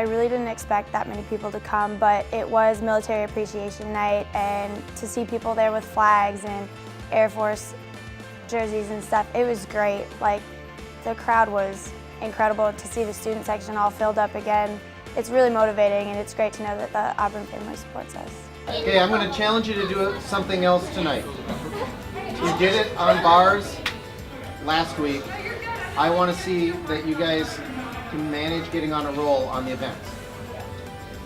really didn't expect that many people to come, but it was Military Appreciation Night, and to see people there with flags and Air Force jerseys and stuff, it was great. Like, the crowd was incredible. To see the student section all filled up again, it's really motivating, and it's great to know that the Auburn family supports us. Okay, I'm going to challenge you to do something else tonight. You did it on bars last week. I want to see that you guys can manage getting on a roll on the events.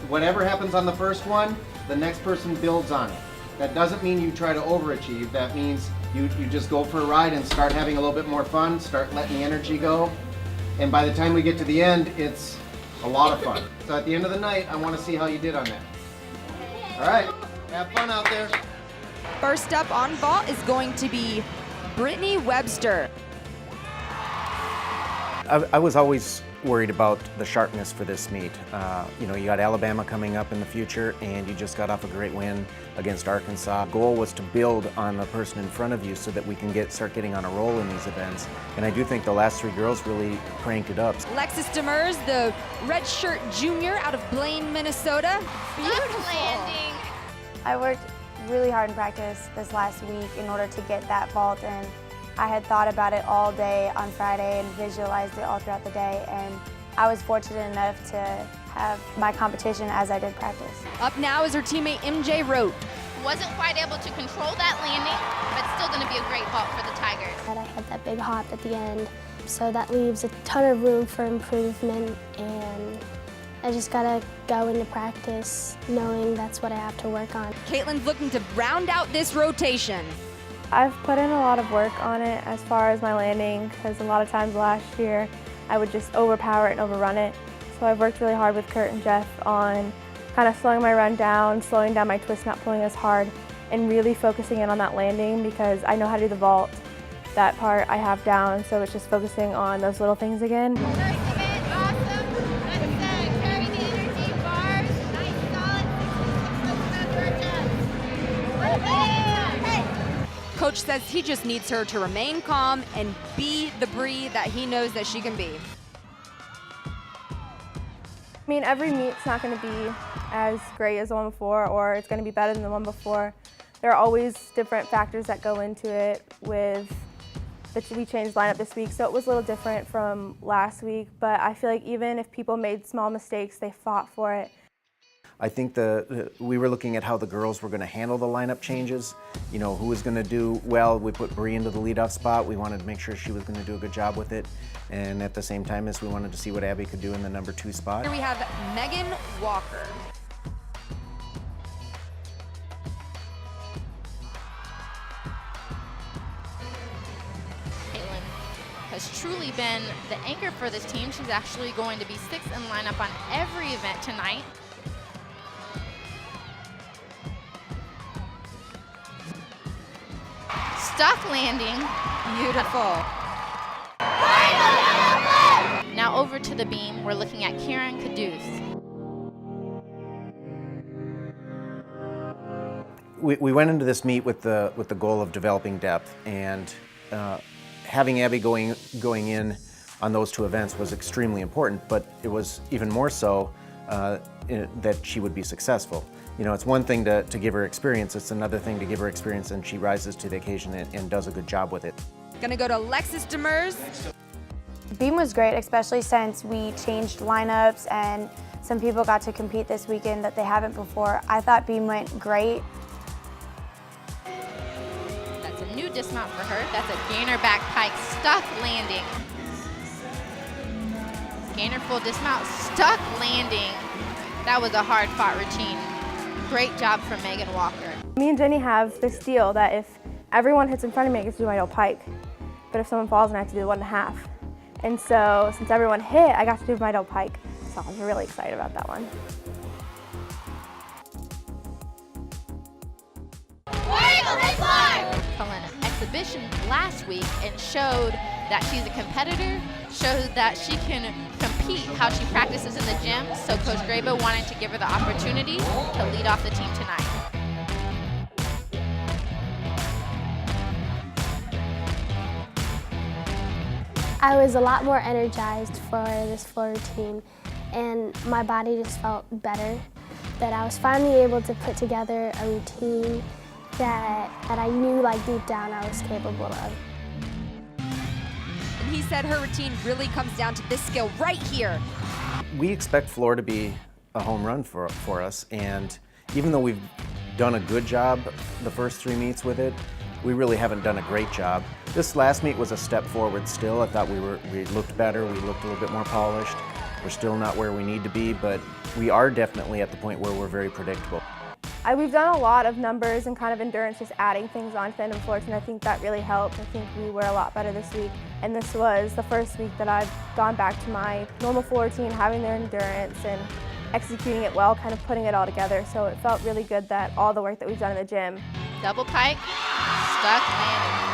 Whatever happens on the first one, the next person builds on it. That doesn't mean you try to overachieve. That means you just go for a ride and start having a little bit more fun, start letting the energy go. And by the time we get to the end, it's a lot of fun. So at the end of the night, I want to see how you did on that. All right, have fun out there. First up on vault is going to be Brittany Webster. I was always worried about the sharpness for this meet. You know, you got Alabama coming up in the future, and you just got off a great win against Arkansas. The goal was to build on the person in front of you so that we can start getting on a roll in these events. And I do think the last three girls really cranked it up. Alexis Demers, the redshirt junior out of Blaine, Minnesota. Beautiful landing. I worked really hard in practice this last week in order to get that vault, and I had thought about it all day on Friday and visualized it all throughout the day, and I was fortunate enough to have my competition as I did practice. Up now is her teammate MJ Rote. Wasn't quite able to control that landing, but still going to be a great vault for the Tigers. I had that big hop at the end, so that leaves a ton of room for improvement, and I just gotta go into practice knowing that's what I have to work on. Caitlin's looking to round out this rotation. I've put in a lot of work on it as far as my landing, because a lot of times last year I would just overpower it and overrun it. So I've worked really hard with Kurt and Jeff on kind of slowing my run down, slowing down my twist, not pulling as hard, and really focusing in on that landing, because I know how to do the vault. That part I have down, so it's just focusing on those little things again. Coach says he just needs her to remain calm and be the Bree that he knows that she can be. I mean, every meet's not going to be as great as the one before, or it's going to be better than the one before. There are always different factors that go into it. We changed lineup this week, so it was a little different from last week, but I feel like even if people made small mistakes, they fought for it. I think we were looking at how the girls were going to handle the lineup changes. You know, who was going to do well. We put Bree into the leadoff spot. We wanted to make sure she was going to do a good job with it. And at the same time, we wanted to see what Abby could do in the number 2 spot. Here we have Megan Walker. Caitlin has truly been the anchor for this team. She's actually going to be 6th in lineup on every event tonight. Stuck landing. Beautiful. Now over to the beam, we're looking at Karen Caduce. We went into this meet with the goal of developing depth, and having Abby going in on those 2 events was extremely important, but it was even more so that she would be successful. You know, it's one thing to give her experience, it's another thing to give her experience and she rises to the occasion and does a good job with it. Gonna go to Alexis Demers. Beam was great, especially since we changed lineups and some people got to compete this weekend that they haven't before. I thought Beam went great. That's a new dismount for her. That's a gainer back pike, stuck landing. Gainer full dismount, stuck landing. That was a hard fought routine. Great job from Megan Walker. Me and Jenny have this deal that if everyone hits in front of me, I get to do my double pike. But if someone falls, then I have to do the 1.5. And so since everyone hit, I got to do my double pike. So I was really excited about that one. An exhibition last week and showed that she's a competitor, showed that she can compete how she practices in the gym. So Coach Grabo wanted to give her the opportunity to lead off the team tonight. I was a lot more energized for this floor routine, and my body just felt better. That I was finally able to put together a routine that I knew like deep down I was capable of. And he said her routine really comes down to this skill right here. We expect floor to be a home run for us, and even though we've done a good job the first 3 meets with it, we really haven't done a great job. This last meet was a step forward still. I thought we looked better, we looked a little bit more polished. We're still not where we need to be, but we are definitely at the point where we're very predictable. We've done a lot of numbers and kind of endurance, just adding things on to Tandem Floors, and I think that really helped. I think we were a lot better this week, and this was the first week that I've gone back to my normal floor routine, having their endurance and executing it well, kind of putting it all together. So it felt really good that all the work that we've done in the gym. Double pike, stuck landing.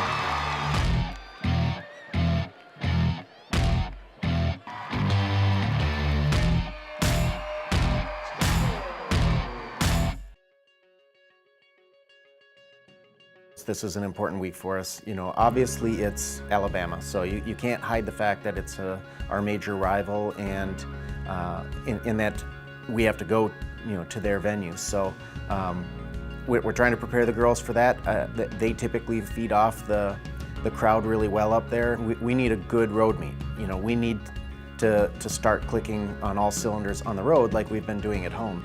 This is an important week for us. You know, obviously it's Alabama, so you can't hide the fact that it's our major rival, and in that we have to go, you know, to their venue. So we're trying to prepare the girls for that. They typically feed off the crowd really well up there. We need a good road meet. You know, we need to start clicking on all cylinders on the road like we've been doing at home.